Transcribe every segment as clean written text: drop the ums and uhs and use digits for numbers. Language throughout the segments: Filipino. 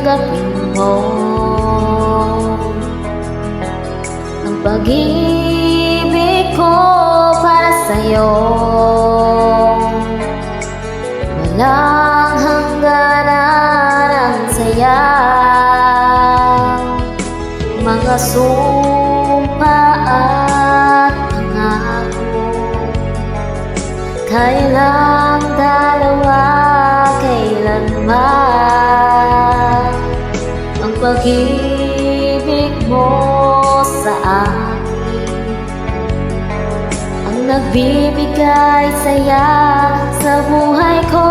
tanggapin mo ang pag-ibig ko para sa'yo. Walang hangganan ang saya, mga sumpa at pangako. Kailang dalawa, kailanman ang pag-ibig mo sa akin ang nagbibigay saya sa buhay ko.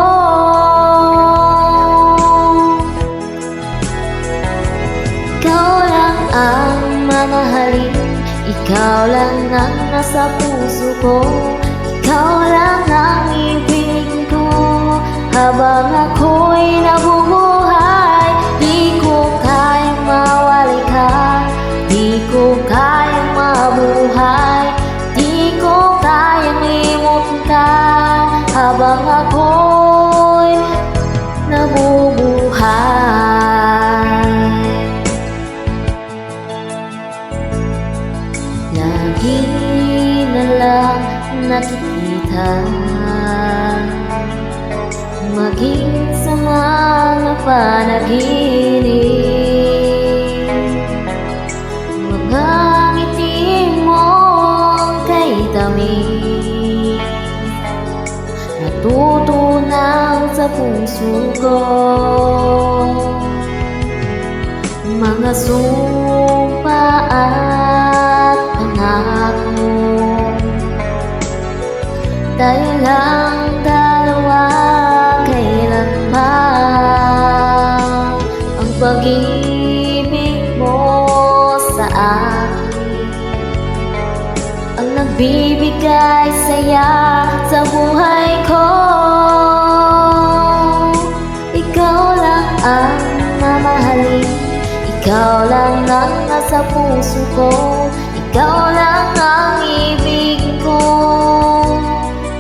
Ikaw lang ang mamahalin, ikaw lang ang nasa puso ko, ikaw lang ang ibig ko. Habang ako'y nabubuhay, di ko kayang mawali ka, di ko kayang mabuhay, di ko kayang limutin ka. Habang ako'y nabubuhay, lagi na lang nakikita, maging sa mga panaginip, mga ngiti mong kay tamis, natutunaw sa puso ko. Mga sumpa at pangako, tayo lang dalawa, kailanman ang pag-ibig mo sa akin ang nagbibigay saya sa buhay ko. Ikaw lang ang mamahalin, ikaw lang ang nasa puso ko, ikaw lang ang ibig ko.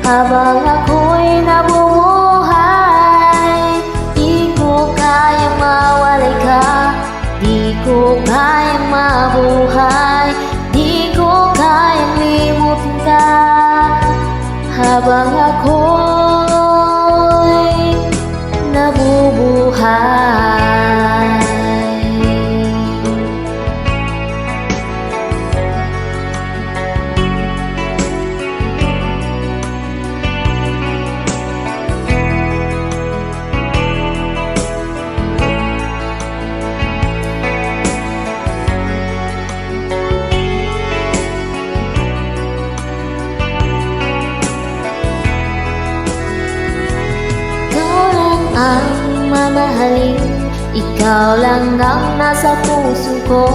Habang ako'y nabubuhay, di ko kayang mawalay ka, di ko kayang mabuhay, di ko kayang limutin ka. Habang ako'y nabubuhay. Ang mamahalin, ikaw lang ang nasa puso ko,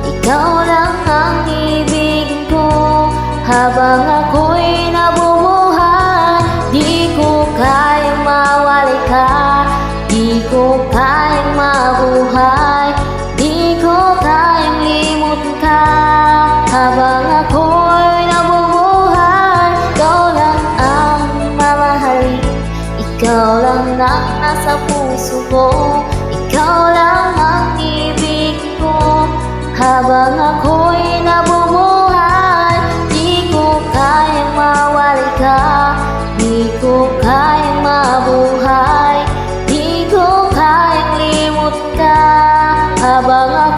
ikaw lang ang ibig ko. Habang ako'y nabubuhay, di ko kayang mawali ka, di ko kayang mabuhay, di ko kayang limutin ka. Habang ako'y nabubuhay, ikaw lang ang mamahalin, ikaw lang ang nasa puso ko, ikaw lang ang ibig ko. Habang ako'y nabubuhay, di ko kayang mawali ka, di ko kayang mabuhay, di ko kayang limutin ka. Habang